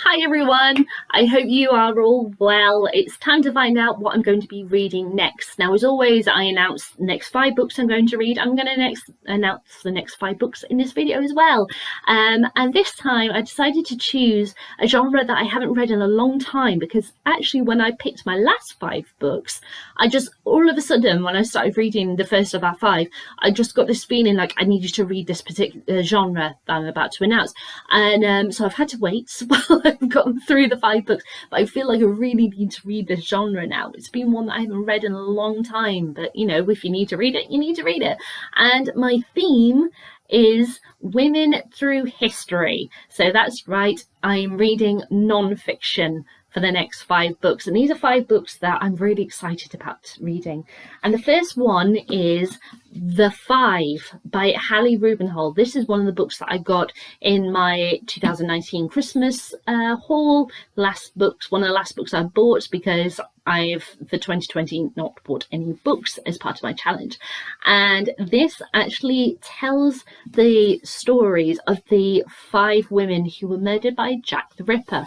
Hi everyone, I hope you are all well. It's time to find out what I'm going to be reading next. Now, as always, I announce the next 5 books I'm going to read. I'm going to announce the next 5 books in this video as well. And this time I decided to choose a genre that I haven't read in a long time, because actually when I picked my last 5 books, I just all of a sudden, when I started reading the first of our 5, I just got this feeling like I needed to read this particular genre that I'm about to announce. And so I've had to wait while I've gotten through the 5 books, but I feel like I really need to read this genre now. It's been one that I haven't read in a long time, but you know, if you need to read it, you need to read it. And my theme is women through history. So that's right, I'm reading non-fiction for the next 5 books, and these are 5 books that I'm really excited about reading. And the first one is The Five by Hallie Rubenhold. This is one of the books that I got in my 2019 Christmas haul. One of the last books I bought, because I've for 2020 not bought any books as part of my challenge. And this actually tells the stories of the 5 women who were murdered by Jack the Ripper.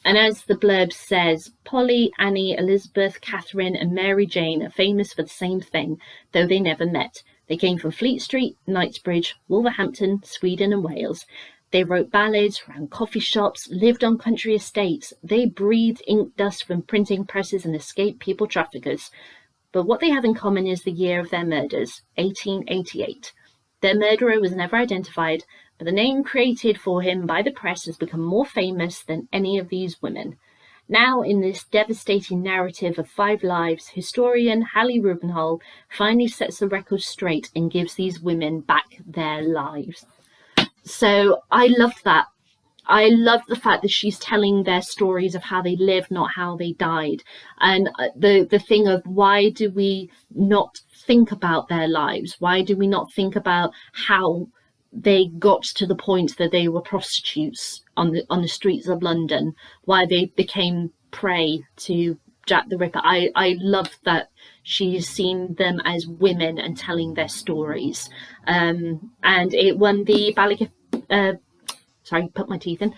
And as the blurb says, Polly, Annie, Elizabeth, Catherine and Mary Jane are famous for the same thing, though they never met. They came from Fleet Street, Knightsbridge, Wolverhampton, Sweden and Wales. They wrote ballads, ran coffee shops, lived on country estates. They breathed ink dust from printing presses and escaped people traffickers. But what they have in common is the year of their murders, 1888. Their murderer was never identified, but the name created for him by the press has become more famous than any of these women. Now, in this devastating narrative of 5 lives, historian Hallie Rubenhold finally sets the record straight and gives these women back their lives. So I loved that. I love the fact that she's telling their stories of how they lived, not how they died. And the thing of, why do we not think about their lives? Why do we not think about how they got to the point that they were prostitutes on the streets of London? Why they became prey to Jack the Ripper? I love that she's seen them as women and telling their stories. And it won the put my teeth in.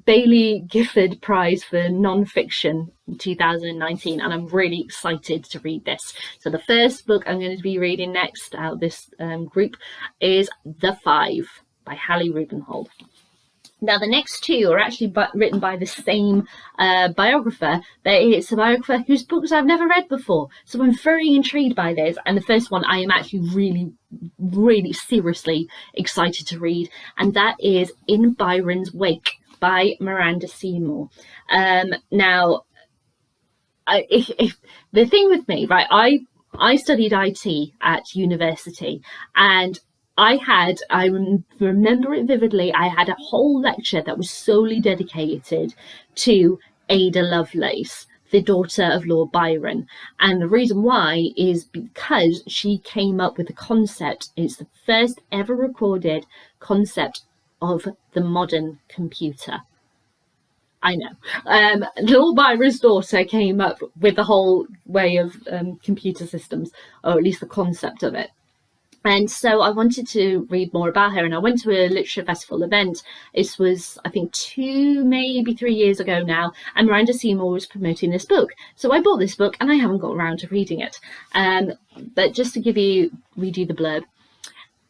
Bailey Gifford Prize for Non-Fiction in 2019, and I'm really excited to read this. So the first book I'm going to be reading next out of this group is The Five by Hallie Rubenhold. Now, the next 2 are actually written by the same biographer, but it's a biographer whose books I've never read before. So I'm very intrigued by this. And the first one I am actually really, really seriously excited to read. And that is In Byrons Wake by Miranda Seymour. Now, the thing with me, right, I studied IT at university, and I remember it vividly, I had a whole lecture that was solely dedicated to Ada Lovelace, the daughter of Lord Byron. And the reason why is because she came up with the concept. It's the first ever recorded concept of the modern computer. I know. Lord Byron's daughter came up with the whole way of computer systems, or at least the concept of it. And so I wanted to read more about her, and I went to a literature festival event. This was, I think, 2, maybe 3 years ago now, and Miranda Seymour was promoting this book. So I bought this book, and I haven't got around to reading it. But just to read you the blurb.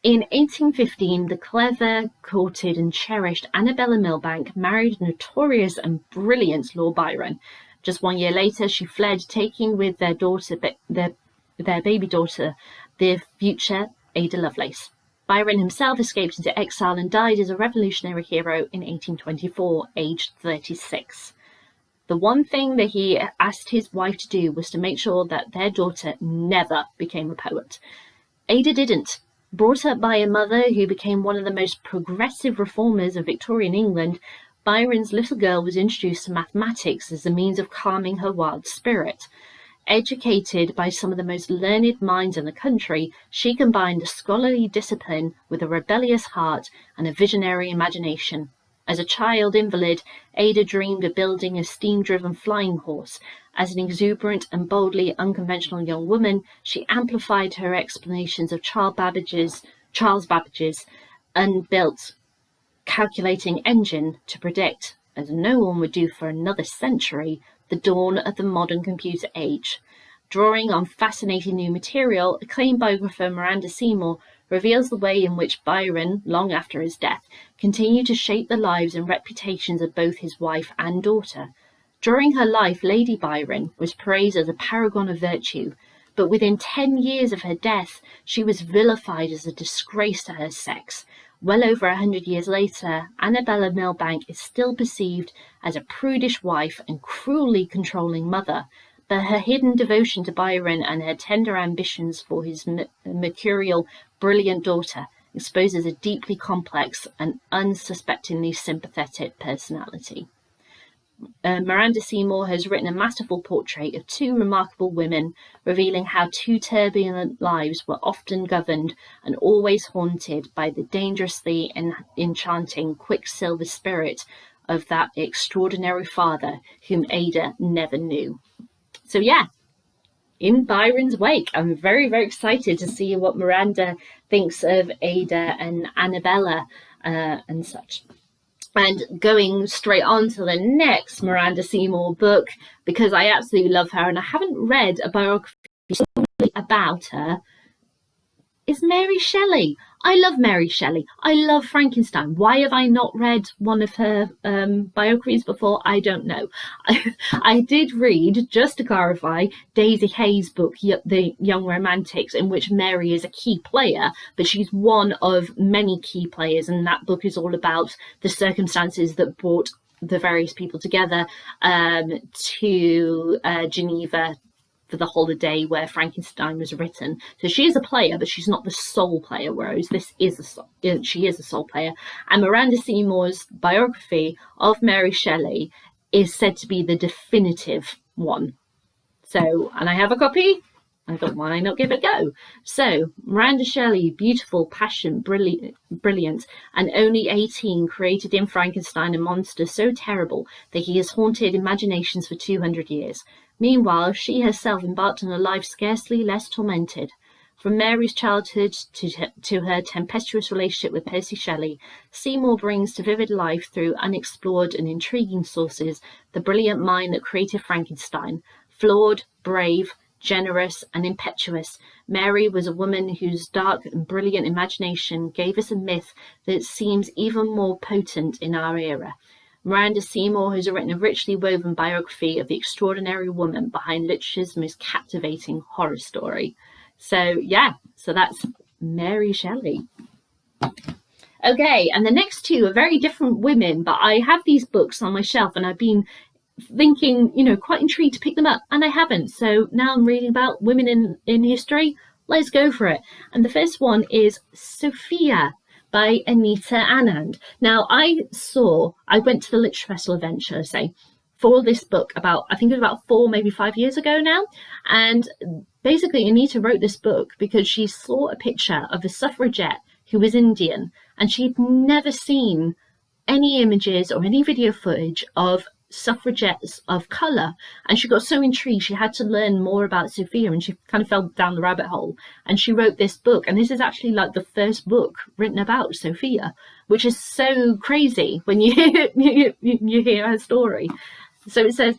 In 1815, the clever, courted and cherished Annabella Milbank married notorious and brilliant Lord Byron. Just 1 year later, she fled, taking with their daughter, their baby daughter, the future Ada Lovelace. Byron himself escaped into exile and died as a revolutionary hero in 1824, aged 36. The one thing that he asked his wife to do was to make sure that their daughter never became a poet. Ada didn't. Brought up by a mother who became one of the most progressive reformers of Victorian England, Byron's little girl was introduced to mathematics as a means of calming her wild spirit. Educated by some of the most learned minds in the country, she combined a scholarly discipline with a rebellious heart and a visionary imagination. As a child invalid, Ada dreamed of building a steam-driven flying horse. As an exuberant and boldly unconventional young woman, she amplified her explanations of Charles Babbage's unbuilt calculating engine to predict, as no one would do for another century, the dawn of the modern computer age. Drawing on fascinating new material, acclaimed biographer Miranda Seymour reveals the way in which Byron, long after his death, continued to shape the lives and reputations of both his wife and daughter. During her life, Lady Byron was praised as a paragon of virtue, but within 10 years of her death, she was vilified as a disgrace to her sex. Well over 100 years later, Annabella Milbank is still perceived as a prudish wife and cruelly controlling mother, but her hidden devotion to Byron and her tender ambitions for his mercurial, brilliant daughter exposes a deeply complex and unsuspectingly sympathetic personality. Miranda Seymour has written a masterful portrait of two remarkable women, revealing how two turbulent lives were often governed and always haunted by the dangerously enchanting quicksilver spirit of that extraordinary father whom Ada never knew. So yeah, in Byrons Wake, I'm very, very excited to see what Miranda thinks of Ada and Annabella and such. And going straight on to the next Miranda Seymour book, because I absolutely love her, and I haven't read a biography about her, is Mary Shelley. I love Mary Shelley. I love Frankenstein. Why have I not read one of her biographies before? I don't know. I did read, just to clarify, Daisy Hayes' book, The Young Romantics, in which Mary is a key player, but she's one of many key players, and that book is all about the circumstances that brought the various people together to Geneva for the holiday where Frankenstein was written. So she is a player, but she's not the sole player, whereas she is a sole player. And Miranda Seymour's biography of Mary Shelley is said to be the definitive one. So, and I have a copy. I thought, why not give it a go? So, Miranda Shelley, beautiful, passionate, brilliant, and only 18, created in Frankenstein a monster so terrible that he has haunted imaginations for 200 years. Meanwhile, she herself embarked on a life scarcely less tormented. From Mary's childhood to her tempestuous relationship with Percy Shelley, Seymour brings to vivid life through unexplored and intriguing sources the brilliant mind that created Frankenstein. Flawed, brave, generous, and impetuous, Mary was a woman whose dark and brilliant imagination gave us a myth that seems even more potent in our era. Miranda Seymour has written a richly woven biography of the extraordinary woman behind literature's most captivating horror story. So yeah, so that's Mary Shelley. Okay, and the next two are very different women, but I have these books on my shelf and I've been thinking, quite intrigued to pick them up, and I haven't. So now I'm reading about women in history. Let's go for it. And the first one is Sophia by Anita Anand. Now, I went to the Literature Festival event, shall I say, for this book I think it was about 4, maybe 5 years ago now. And basically, Anita wrote this book because she saw a picture of a suffragette who was Indian, and she'd never seen any images or any video footage of suffragettes of colour, and she got so intrigued she had to learn more about Sophia, and she kind of fell down the rabbit hole, and she wrote this book. And this is actually like the first book written about Sophia, which is so crazy when you hear her story. So it says,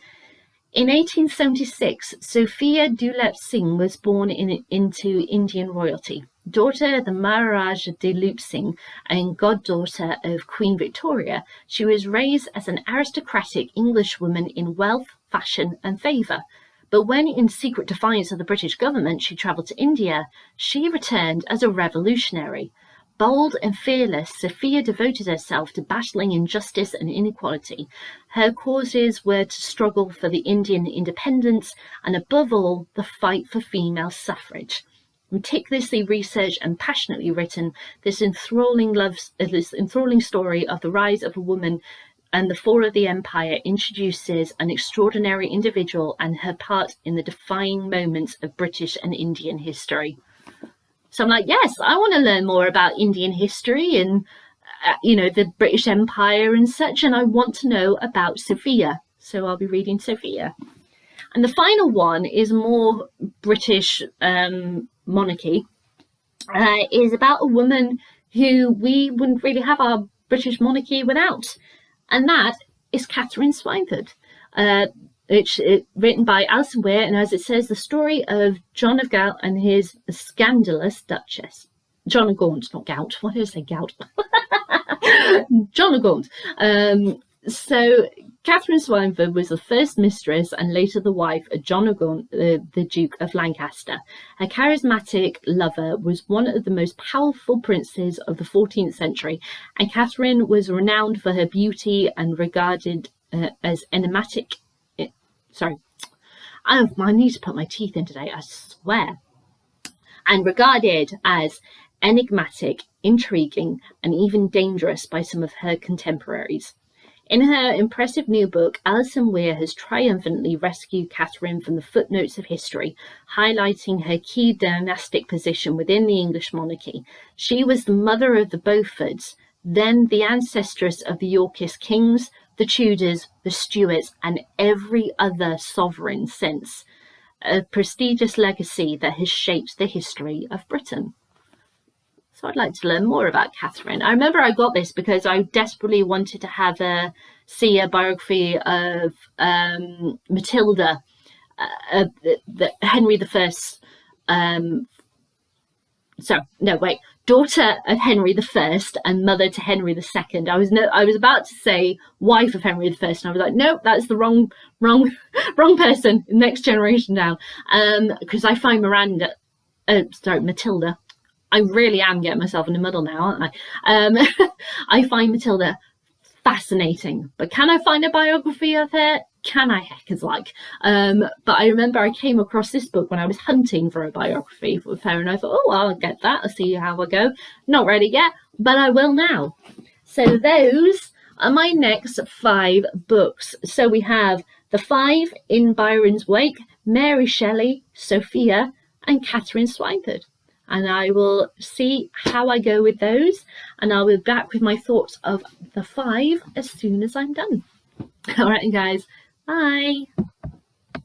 in 1876, Sophia Dulep Singh was born into Indian royalty. Daughter of the Maharaja Dilip Singh and goddaughter of Queen Victoria, she was raised as an aristocratic Englishwoman in wealth, fashion and favour. But when, in secret defiance of the British government, she travelled to India, she returned as a revolutionary. Bold and fearless, Sophia devoted herself to battling injustice and inequality. Her causes were to struggle for the Indian independence and, above all, the fight for female suffrage. Meticulously researched and passionately written, this enthralling story of the rise of a woman and the fall of the empire introduces an extraordinary individual and her part in the defining moments of British and Indian history. So I'm like, yes, I want to learn more about Indian history and, the British Empire and such, and I want to know about Sophia. So I'll be reading Sophia. And the final one is more British monarchy. Is about a woman who we wouldn't really have our British monarchy without. And that is Catherine Swineford. It's written by Alison Weir, and as it says, the story of John of Gaunt and his scandalous Duchess. John of Gaunt, not Gout. Why did I say Gout? John of Gaunt. So Catherine Swineford was the first mistress and later the wife of John of Gaunt, the Duke of Lancaster. Her charismatic lover was one of the most powerful princes of the 14th century, and Catherine was renowned for her beauty and regarded as enigmatic. Sorry, I need to put my teeth in today, I swear. And regarded as enigmatic, intriguing, and even dangerous by some of her contemporaries. In her impressive new book, Alison Weir has triumphantly rescued Catherine from the footnotes of history, highlighting her key dynastic position within the English monarchy. She was the mother of the Beauforts, then the ancestress of the Yorkist kings, the Tudors, the Stuarts, and every other sovereign since. A prestigious legacy that has shaped the history of Britain. So I'd like to learn more about Catherine. I remember I got this because I desperately wanted to see a biography of Matilda, the Henry I. Daughter of Henry I and mother to Henry II. I was about to say wife of Henry I, and I was like, nope, that's the wrong person. Next generation down. Because I find Matilda. I really am getting myself in the muddle now, aren't I? I find Matilda fascinating, but can I find a biography of her? Can I heckers like? But I remember I came across this book when I was hunting for a biography of her, and I thought, oh, I'll get that. I'll see how I go. Not ready yet, but I will now. So those are my next 5 books. So we have the 5 in Byrons Wake, Mary Shelley, Sophia, and Catherine Swineford. And I will see how I go with those, and I'll be back with my thoughts of the 5 as soon as I'm done. All right, guys. Bye.